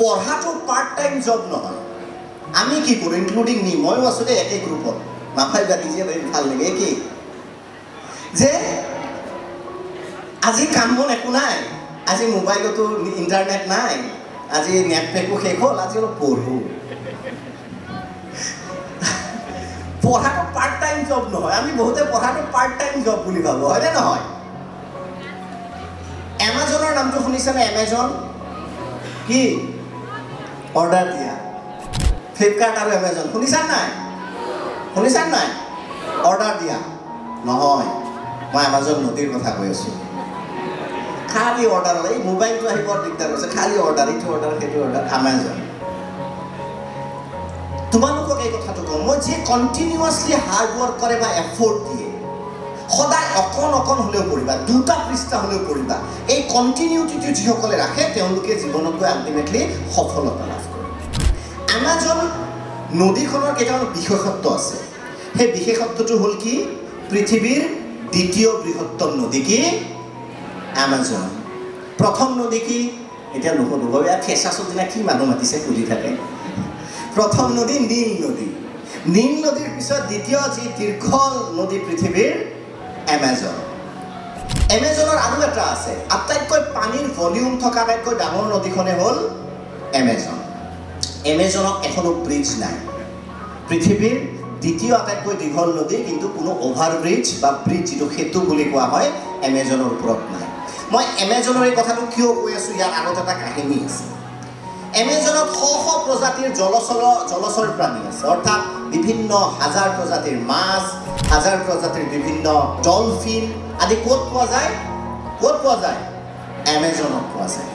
পঢ়াটো part time job নহয়। আমি কি কৰোঁ, ইনক্লুডিং মি, ময়ো আছোঁ দেই একে গ্ৰুপত, মাফাই গাড়ী যে ভাল লাগে একেই, যে আজি কাম বন একো নাই, আজি মোবাইলতো ইণ্টাৰনেট নাই, আজি নেট পেকো শেষ হ'ল, আজি অলপ পঢ়োঁ। পঢ়াটো পাৰ্ট টাইম জব নহয়। আমি বহুতে পঢ়াটো পাৰ্ট টাইম জব বুলি ভাবোঁ, হয়নে নহয়? এমাজনৰ নামটো শুনিছেনে? এমাজন কি? অৰ্ডাৰ দিয়া। ফ্লিপকাৰ্ট আৰু এমাজন শুনিছা নাই? শুনিছা নাই? অৰ্ডাৰ দিয়া নহয়, মই এমাজন নদীৰ কথা কৈ আছোঁ। খালি অৰ্ডাৰ, এই মোবাইলটো আহি বৰ দিগদাৰ হৈছে, খালি অৰ্ডাৰ, এইটো অৰ্ডাৰ সেইটো অৰ্ডাৰ, এমাজন। তোমালোকক এই কথাটো কওঁ, মই যে কণ্টিনিউৱাছলি হাৰ্ড ৱৰ্ক কৰে বা এফৰ্ট দিয়ে, সদায় অকণ অকণ হ'লেও পঢ়িবা, 2টা পৃষ্ঠা হ'লেও পঢ়িবা, এই কণ্টিনিউটিটো যিসকলে ৰাখে তেওঁলোকে জীৱনত গৈ আল্টিমেটলি সফলতা লাভ কৰে। এমাজন নদীখনৰ কেইটামান বিশেষত্ব আছে। সেই বিশেষত্বটো হ'ল কি? পৃথিৱীৰ দ্বিতীয় বৃহত্তম নদী কি? এমাজন। প্ৰথম নদী কি? এতিয়া নুসুধো, ইয়াত ফেচাছৰ দিনা কি মানুহ মাতিছে সুধি থাকে। প্ৰথম নদী নীল নদী। নীল নদীৰ পিছত দ্বিতীয় যি দীৰ্ঘল নদী পৃথিৱীৰ এমাজন। এমাজনৰ আৰু এটা আছে, আটাইতকৈ পানীৰ ভলিউম থকা আটাইতকৈ ডাঙৰ নদীখনে হ'ল এমাজন। এমাজনত এখনো ব্ৰিজ নাই। পৃথিৱীৰ দ্বিতীয় আটাইতকৈ দীঘল নদী, কিন্তু কোনো অভাৰ ব্ৰিজ বা ব্ৰিজ যিটো সেতু বুলি কোৱা হয় এমাজনৰ ওপৰত নাই। মই এমাজনৰ এই কথাটো কিয় কৈ আছোঁ, ইয়াৰ আগত এটা কাহিনী আছে। এমাজনত শ শ প্ৰজাতিৰ জলচৰ প্ৰাণী আছে, অৰ্থাৎ বিভিন্ন হাজাৰ প্ৰজাতিৰ মাছ, হাজাৰ প্ৰজাতিৰ বিভিন্ন ডলফিন আদি ক'ত পোৱা যায়? ক'ত পোৱা যায়? এমাজনত পোৱা যায়।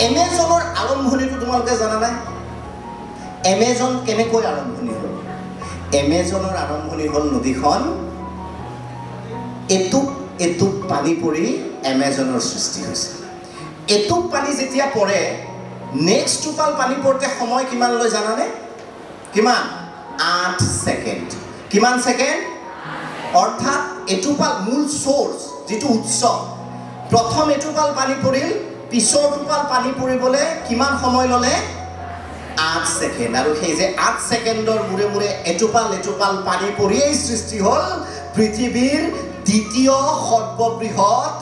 এমাজনৰ আৰম্ভণিটো তোমালোকে জানা নাই? এমাজন কেনেকৈ আৰম্ভণি হ'ল? এমাজনৰ আৰম্ভণি হ'ল নদীখন এটুপ এটুপ পানী পৰি এমাজনৰ সৃষ্টি হৈছে। এটুপ পানী যেতিয়া পৰে, নেক্সট টোপাল পানী পৰোঁতে সময় কিমান লৈ জানানে? কিমান? 8 ছেকেণ্ড। কিমান ছেকেণ্ড? অৰ্থাৎ এটোপাল মূল চ'ৰ্চ যিটো উৎস, প্ৰথম এটোপাল পানী পৰিল, পিছৰ টোপাল পানী পৰিবলৈ কিমান সময় ল'লে? 8 ছেকেণ্ড। আৰু সেই যে 8 ছেকেণ্ডৰ মূৰে মূৰে এটোপাল এটোপাল পানী পৰিয়েই সৃষ্টি হ'ল পৃথিৱীৰ দ্বিতীয় সৰ্ববৃহৎ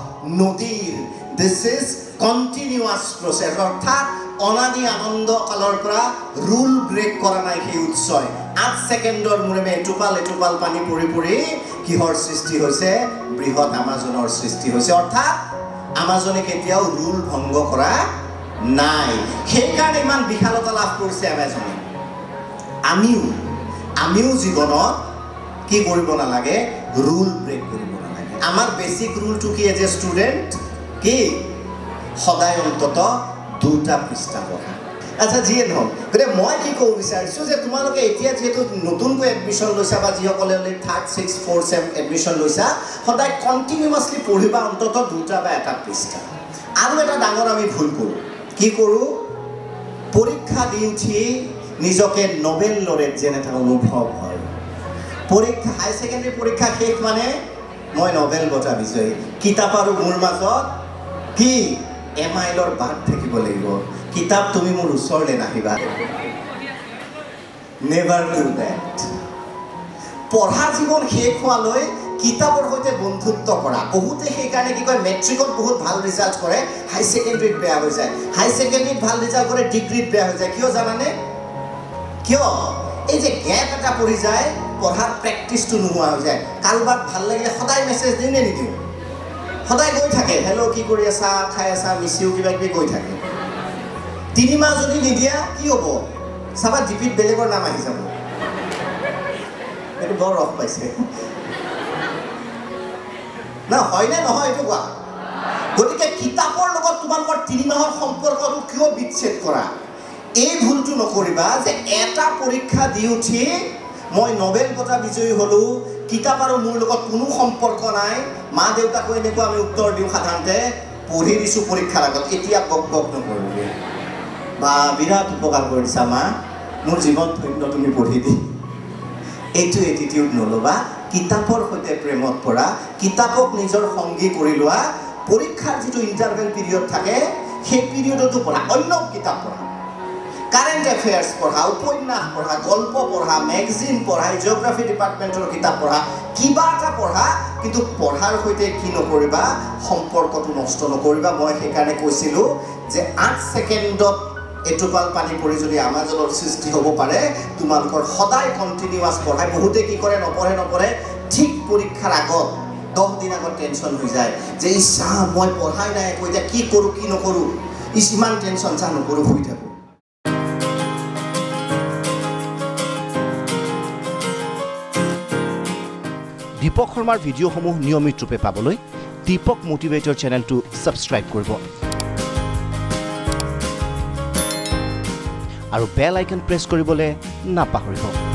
নদীৰ। দিছ ইজ কণ্টিনিউৱাছ প্ৰচেছ, অৰ্থাৎ অনাদি আনন্দ কালৰ পৰা ৰুল ব্ৰেক কৰা নাই সেই উৎসই। 8 ছেকেণ্ডৰ মূৰে মূৰে এটোপাল এটোপাল পানী পৰি পৰি কিহৰ সৃষ্টি হৈছে? বৃহৎ আমাজনৰ সৃষ্টি হৈছে। অৰ্থাৎ আমাজনে কেতিয়াও ৰুল ভংগ কৰা নাই, সেইকাৰণে ইমান বিশালতা লাভ কৰিছে আমাজনে। আমিও জীৱনত কি কৰিব নালাগে? ৰুল ব্ৰেক কৰিব নালাগে। আমাৰ বেচিক ৰুলটো কি? এজ এ ষ্টুডেণ্ট কি? সদায় অন্তত 2টা পৃষ্ঠা পঢ়া। আচ্ছা, যিয়ে নহওক, গতিকে মই কি ক'ব বিচাৰিছোঁ যে তোমালোকে এতিয়া যিহেতু নতুনকৈ এডমিশ্যন লৈছা বা যিসকলে 3rd, 6th, 4th চেম এডমিশ্যন লৈছা, সদায় কণ্টিনিউৱাছলি পঢ়িবা অন্তত 2টা বা 1টা পৃষ্ঠা। আৰু এটা ডাঙৰ আমি ভুল কৰোঁ, কি কৰোঁ? পৰীক্ষা দি উঠি নিজকে নবেল লৰেট যেন এটা অনুভৱ হয়। পৰীক্ষা, হাই ছেকেণ্ডেৰী পৰীক্ষা শেষ মানে মই নবেল বঁটা বিজয়ী। কিতাপ আৰু মোৰ মাজত কি এমাইলৰ বাট থাকিব লাগিব। কিতাপ তুমি মোৰ ওচৰলৈ নাহিবা। Never do date. পঢ়া জীৱন শেষ হোৱালৈ কিতাপৰ সৈতে বন্ধুত্ব কৰা। বহুতে সেইকাৰণে কি কয়, মেট্ৰিকত বহুত ভাল ৰিজাল্ট কৰে, হাই ছেকেণ্ডেৰীত বেয়া হৈ যায়। হাই ছেকেণ্ডেৰীত ভাল ৰিজাল্ট কৰে, ডিগ্ৰীত বেয়া হৈ যায়। কিয় জানানে? কিয়? এই যে গেপ এটা পৰি যায়, পঢ়াৰ প্ৰেক্টিচটো নোহোৱা হৈ যায়। কাৰোবাক ভাল লাগিলে সদায় মেছেজ দিওঁ নে নিদিওঁ? সদায় গৈ থাকে, হেল্ল' কি কৰি আছা, খাই আছা, মিচিও, কিবা কিবি গৈ থাকে। 3 মাহ যদি নিদিয়া কি হ'ব? চাবা ডিপিত বেলেগৰ নাম আহি যাব। এইটো বৰ ৰস পাইছে না, হয়নে নহয় এইটো কোৱা? গতিকে কিতাপৰ লগত তোমালোকৰ 3 মাহৰ সম্পৰ্কটো কিয় বিচ্ছেদ কৰা? এই ভুলটো নকৰিবা যে এটা পৰীক্ষা দি উঠি মই নবেল বঁটা বিজয়ী হ'লোঁ, কিতাপ আৰু মোৰ লগত কোনো সম্পৰ্ক নাই। মা দেউতাকো এনেকুৱা আমি উত্তৰ দিওঁ সাধাৰণতে, পঢ়ি দিছোঁ পৰীক্ষাৰ আগত, এতিয়া বক বক নকৰিবি, বা বিৰাট উপকাৰ কৰি দিছা মা, মোৰ জীৱন ধন্য তুমি পঢ়ি দি। এইটো এটিটিউড নল'বা। কিতাপৰ সৈতে প্ৰেমত পৰা, কিতাপক নিজৰ সংগী কৰি লোৱা। পৰীক্ষাৰ যিটো ইণ্টাৰভেল পিৰিয়ড থাকে সেই পিৰিয়ডতো পঢ়া, অন্য কিতাপ পঢ়া। কাৰেন্ট এফেয়াৰ্স পঢ়া, উপন্যাস পঢ়া, গল্প পঢ়া, ম্যাগাজিন পঢ়া, জিওগ্ৰাফি ডিপাৰ্টমেণ্টৰ কিতাপ পঢ়া, কিবা এটা পঢ়া, কিন্তু পঢ়াৰ সৈতে কি নকৰিবা, সম্পৰ্কটো নষ্ট নকৰিবা। মই সেইকাৰণে কৈছিলোঁ যে 8 ছেকেণ্ডত এটোপাল পানী পৰি যদি আমাজনৰ সৃষ্টি হ'ব পাৰে, তোমালোকৰ সদায় কণ্টিনিউৱাছ পঢ়াই। বহুতে কি কৰে, নপঢ়ে, ঠিক পৰীক্ষাৰ আগত 10 দিন আগত টেনশ্যন হৈ যায় যে ইচ্ছা মই পঢ়াই নাই, একো এতিয়া কি কৰোঁ কি নকৰোঁ, ইমান টেনশ্যন চা নকৰোঁ, শুই থাকোঁ। দীপক শৰ্মাৰ ভিডিঅ'সমূহ নিয়মিত ৰূপে পাবলৈ দীপক মোটিভেটৰ চেনেলটো ছাবস্ক্ৰাইব কৰিব আৰু বেল আইকন প্ৰেছ কৰিবলৈ নাপাহৰিব।